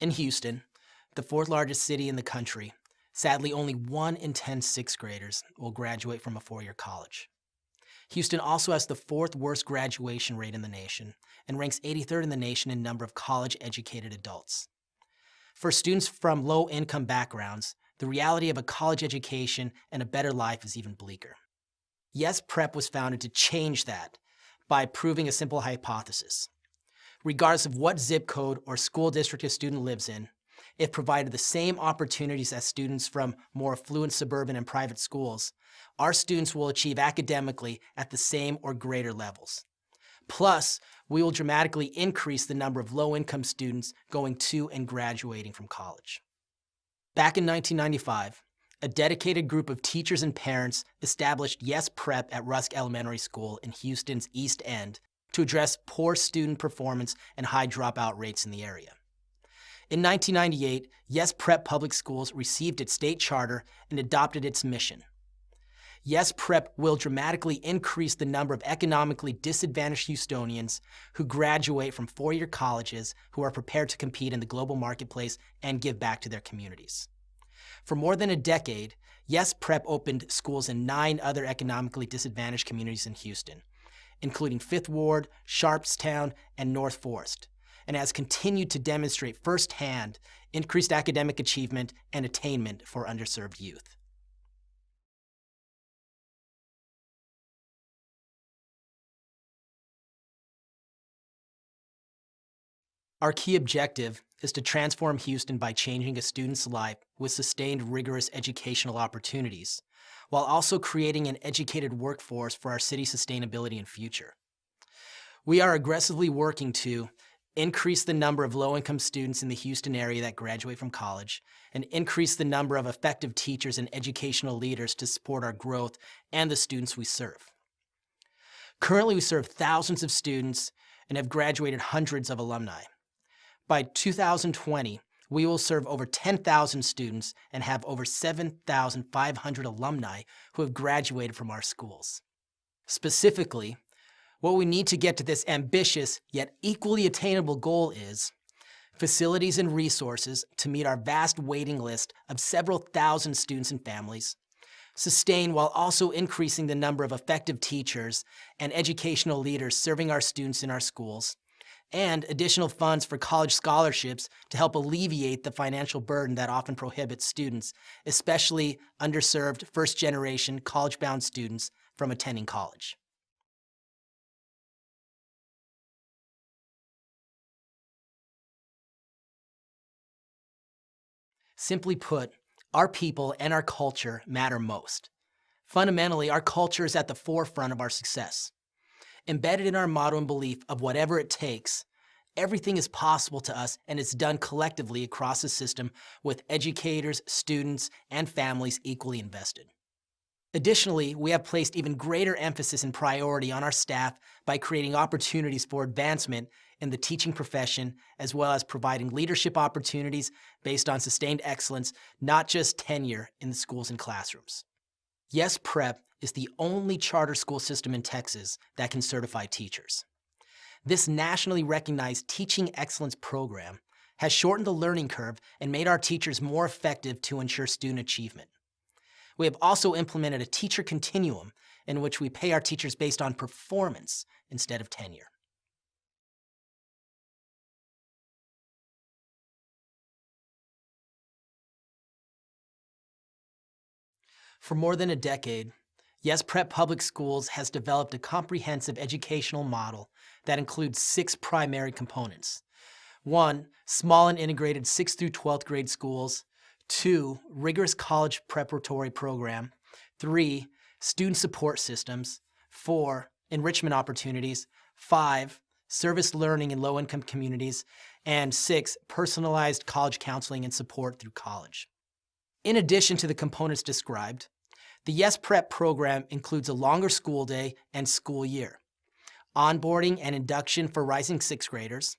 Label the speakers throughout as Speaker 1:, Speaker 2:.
Speaker 1: In Houston, the fourth largest city in the country, sadly only 1 in 10 sixth graders will graduate from a four-year college. Houston also has the fourth worst graduation rate in the nation and ranks 83rd in the nation in number of college-educated adults. For students from low-income backgrounds, the reality of a college education and a better life is even bleaker. Yes Prep was founded to change that by proving a simple hypothesis. Regardless of what zip code or school district a student lives in, if provided the same opportunities as students from more affluent suburban and private schools, our students will achieve academically at the same or greater levels. Plus, we will dramatically increase the number of low-income students going to and graduating from college. Back in 1995, a dedicated group of teachers and parents established Yes Prep at Rusk Elementary School in Houston's East End to address poor student performance and high dropout rates in the area. In 1998, Yes Prep Public Schools received its state charter and adopted its mission. Yes Prep will dramatically increase the number of economically disadvantaged Houstonians who graduate from four-year colleges who are prepared to compete in the global marketplace and give back to their communities. For more than a decade, Yes Prep opened schools in 9 other economically disadvantaged communities in Houston, including Fifth Ward, Sharpstown, and North Forest, and has continued to demonstrate firsthand increased academic achievement and attainment for underserved youth. Our key objective is to transform Houston by changing a student's life with sustained, rigorous educational opportunities, while also creating an educated workforce for our city's sustainability and future. We are aggressively working to increase the number of low-income students in the Houston area that graduate from college, and increase the number of effective teachers and educational leaders to support our growth and the students we serve. Currently, we serve thousands of students and have graduated hundreds of alumni. By 2020, we will serve over 10,000 students and have over 7,500 alumni who have graduated from our schools. Specifically, what we need to get to this ambitious yet equally attainable goal is facilities and resources to meet our vast waiting list of several thousand students and families, sustain while also increasing the number of effective teachers and educational leaders serving our students in our schools, and additional funds for college scholarships to help alleviate the financial burden that often prohibits students, especially underserved first-generation college-bound students, from attending college. Simply put, our people and our culture matter most. Fundamentally, our culture is at the forefront of our success. Embedded in our motto and belief of whatever it takes, everything is possible to us and it's done collectively across the system with educators, students, and families equally invested. Additionally, we have placed even greater emphasis and priority on our staff by creating opportunities for advancement in the teaching profession, as well as providing leadership opportunities based on sustained excellence, not just tenure in the schools and classrooms. Yes Prep is the only charter school system in Texas that can certify teachers. This nationally recognized teaching excellence program has shortened the learning curve and made our teachers more effective to ensure student achievement. We have also implemented a teacher continuum in which we pay our teachers based on performance instead of tenure. For more than a decade, Yes Prep Public Schools has developed a comprehensive educational model that includes 6 primary components. 1, small and integrated 6th through 12th grade schools. 2, rigorous college preparatory program. 3, student support systems. 4, enrichment opportunities. 5, service learning in low-income communities. And 6, personalized college counseling and support through college. In addition to the components described, the Yes Prep program includes a longer school day and school year, onboarding and induction for rising 6th graders,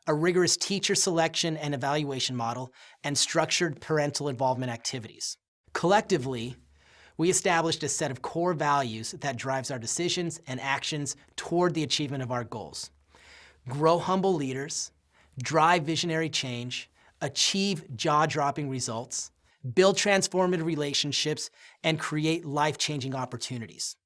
Speaker 1: a rigorous teacher selection and evaluation model, and structured parental involvement activities. Collectively, we established a set of core values that drives our decisions and actions toward the achievement of our goals. Grow humble leaders, drive visionary change, achieve jaw-dropping results, build transformative relationships, and create life-changing opportunities.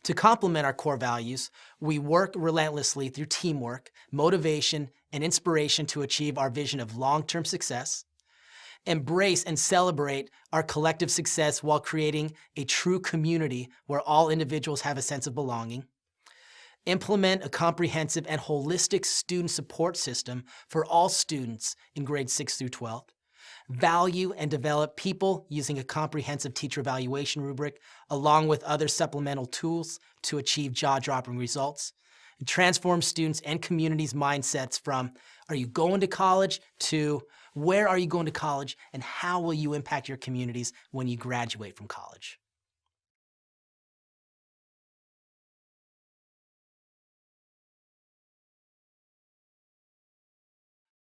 Speaker 1: To complement our core values, we work relentlessly through teamwork, motivation, and inspiration to achieve our vision of long-term success, embrace and celebrate our collective success while creating a true community where all individuals have a sense of belonging, implement a comprehensive and holistic student support system for all students in grades 6 through 12, value and develop people using a comprehensive teacher evaluation rubric along with other supplemental tools to achieve jaw-dropping results, and transform students and communities' mindsets from, are you going to college, to where are you going to college and how will you impact your communities when you graduate from college?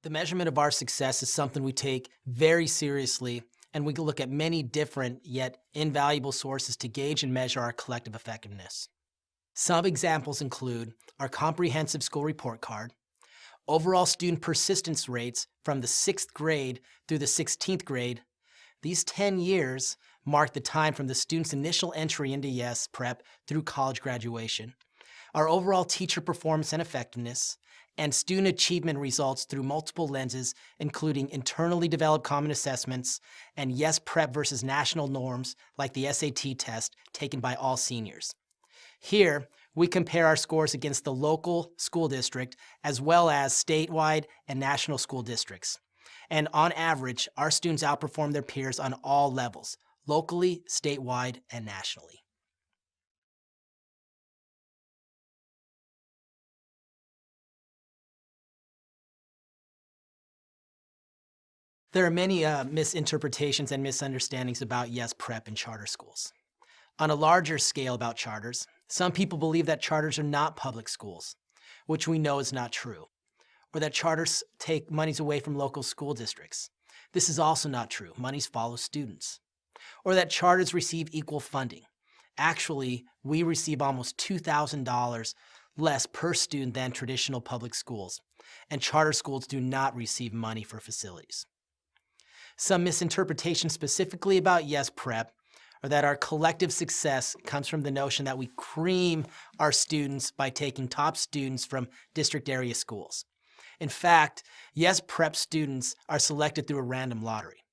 Speaker 1: The measurement of our success is something we take very seriously, and we can look at many different yet invaluable sources to gauge and measure our collective effectiveness. Some examples include our comprehensive school report card, overall student persistence rates from the 6th grade through the 16th grade. These 10 years mark the time from the student's initial entry into YES Prep through college graduation, our overall teacher performance and effectiveness, and student achievement results through multiple lenses, including internally developed common assessments and YES Prep versus national norms like the SAT test taken by all seniors. Here, we compare our scores against the local school district as well as statewide and national school districts. And on average, our students outperform their peers on all levels, locally, statewide, and nationally. There are many misinterpretations and misunderstandings about YES Prep and charter schools. On a larger scale about charters, some people believe that charters are not public schools, which we know is not true, or that charters take monies away from local school districts. This is also not true. Monies follow students. Or that charters receive equal funding. Actually, we receive almost $2,000 less per student than traditional public schools, and charter schools do not receive money for facilities. Some misinterpretations specifically about YES Prep are that our collective success comes from the notion that we cream our students by taking top students from district area schools. In fact, YES Prep students are selected through a random lottery.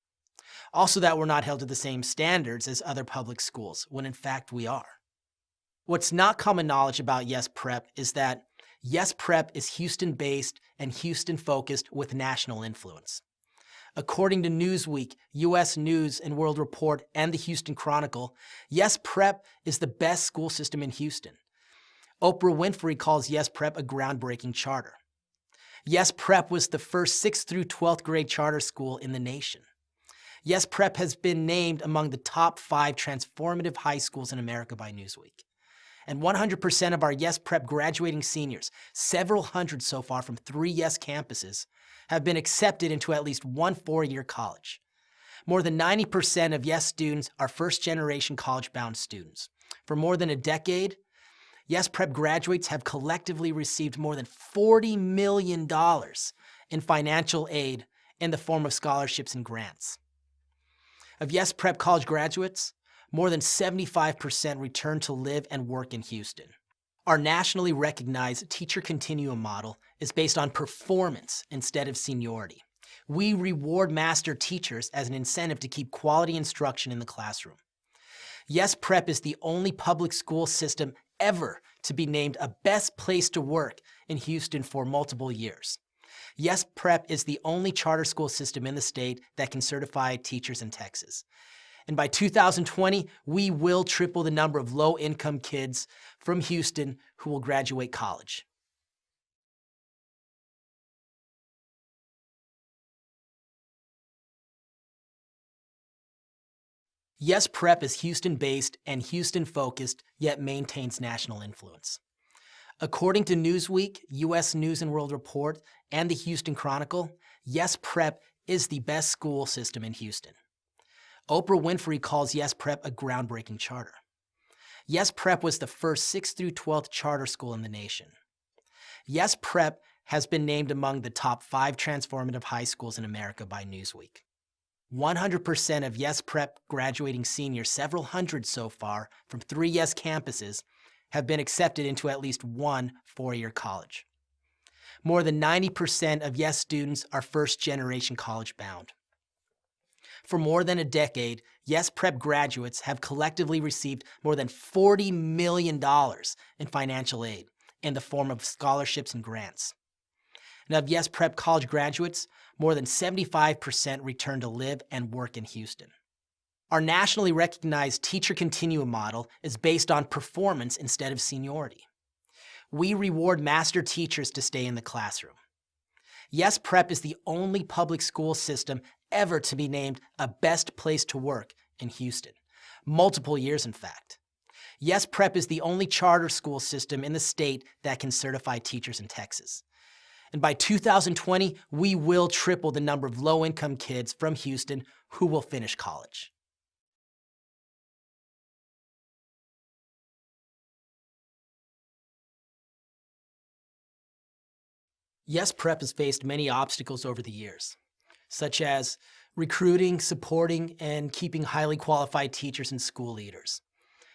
Speaker 1: Also that we're not held to the same standards as other public schools, when in fact we are. What's not common knowledge about YES Prep is that YES Prep is Houston-based and Houston-focused with national influence. According to Newsweek, U.S. News and World Report, and the Houston Chronicle, YES Prep is the best school system in Houston. Oprah Winfrey calls YES Prep a groundbreaking charter. YES Prep was the first 6th through 12th grade charter school in the nation. YES Prep has been named among the top 5 transformative high schools in America by Newsweek. And 100% of our YES Prep graduating seniors, several hundred so far from 3 YES campuses, have been accepted into at least one 4-year college. More than 90% of YES students are first-generation college-bound students. For more than a decade, YES Prep graduates have collectively received more than $40 million in financial aid in the form of scholarships and grants. Of YES Prep college graduates, more than 75% return to live and work in Houston. Our nationally recognized teacher continuum model is based on performance instead of seniority. We reward master teachers as an incentive to keep quality instruction in the classroom. YES Prep is the only public school system ever to be named a best place to work in Houston for multiple years. YES Prep is the only charter school system in the state that can certify teachers in Texas. And by 2020, we will triple the number of low-income kids from Houston who will graduate college. YES Prep is Houston-based and Houston-focused, yet maintains national influence. According to Newsweek, U.S. News and World Report, and the Houston Chronicle, YES Prep is the best school system in Houston. Oprah Winfrey calls YES Prep a groundbreaking charter. YES Prep was the first 6th through 12th charter school in the nation. YES Prep has been named among the top 5 transformative high schools in America by Newsweek. 100% of Yes Prep graduating seniors, several hundred so far, from 3 Yes campuses, have been accepted into at least one 4-year college. More than 90% of Yes students are first-generation college-bound. For more than a decade, Yes Prep graduates have collectively received more than $40 million in financial aid in the form of scholarships and grants. And of Yes Prep college graduates, more than 75% return to live and work in Houston. Our nationally recognized teacher continuum model is based on performance instead of seniority. We reward master teachers to stay in the classroom. Yes Prep is the only public school system ever to be named a best place to work in Houston, multiple years in fact. Yes Prep is the only charter school system in the state that can certify teachers in Texas. And by 2020, we will triple the number of low-income kids from Houston who will finish college. Yes Prep has faced many obstacles over the years, such as recruiting, supporting, and keeping highly qualified teachers and school leaders,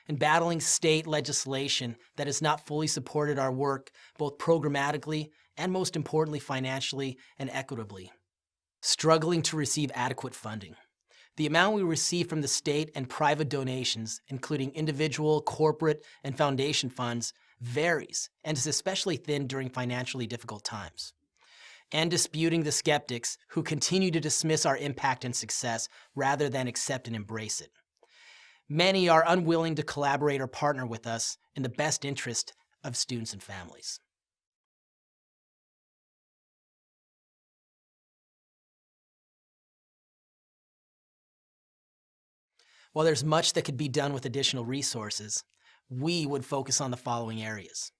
Speaker 1: and battling state legislation that has not fully supported our work both programmatically and, most importantly, financially and equitably. Struggling to receive adequate funding. The amount we receive from the state and private donations, including individual, corporate, and foundation funds, varies and is especially thin during financially difficult times. And disputing the skeptics who continue to dismiss our impact and success rather than accept and embrace it. Many are unwilling to collaborate or partner with us in the best interest of students and families. While there's much that could be done with additional resources, we would focus on the following areas.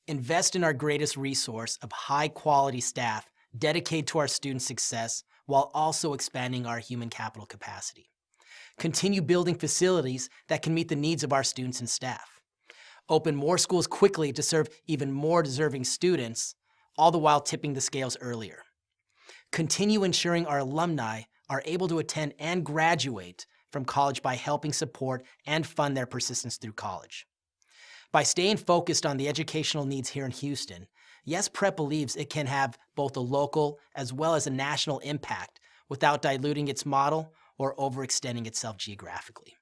Speaker 1: Invest in our greatest resource of high-quality staff dedicated to our student success while also expanding our human capital capacity. Continue building facilities that can meet the needs of our students and staff. Open more schools quickly to serve even more deserving students, all the while tipping the scales earlier. Continue ensuring our alumni are able to attend and graduate from college by helping support and fund their persistence through college. By staying focused on the educational needs here in Houston, Yes Prep believes it can have both a local as well as a national impact without diluting its model or overextending itself geographically.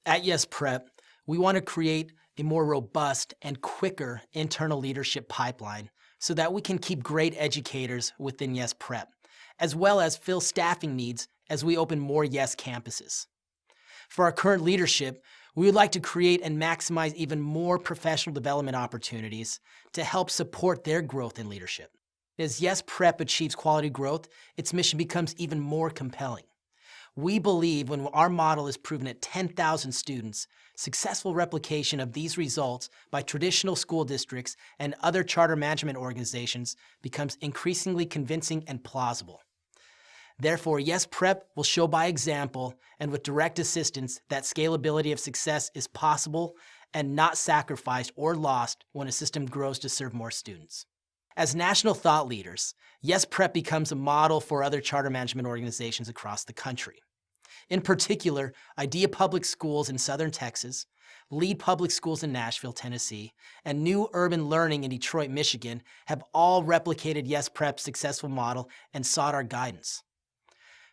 Speaker 1: At Yes Prep, we want to create a more robust and quicker internal leadership pipeline so that we can keep great educators within Yes Prep, as well as fill staffing needs as we open more Yes campuses. For our current leadership, we would like to create and maximize even more professional development opportunities to help support their growth in leadership. As Yes Prep achieves quality growth, its mission becomes even more compelling. We believe when our model is proven at 10,000 students, successful replication of these results by traditional school districts and other charter management organizations becomes increasingly convincing and plausible. Therefore, Yes Prep will show by example and with direct assistance that scalability of success is possible and not sacrificed or lost when a system grows to serve more students. As national thought leaders, Yes Prep becomes a model for other charter management organizations across the country. In particular, Idea Public Schools in Southern Texas, Lead Public Schools in Nashville, Tennessee, and New Urban Learning in Detroit, Michigan have all replicated Yes Prep's successful model and sought our guidance.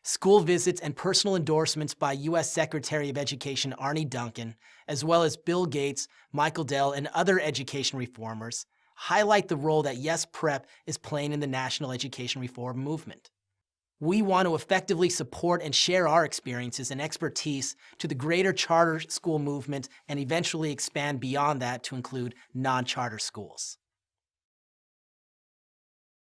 Speaker 1: School visits and personal endorsements by U.S. Secretary of Education Arne Duncan, as well as Bill Gates, Michael Dell, and other education reformers, highlight the role that Yes Prep is playing in the national education reform movement. We want to effectively support and share our experiences and expertise to the greater charter school movement and eventually expand beyond that to include non-charter schools.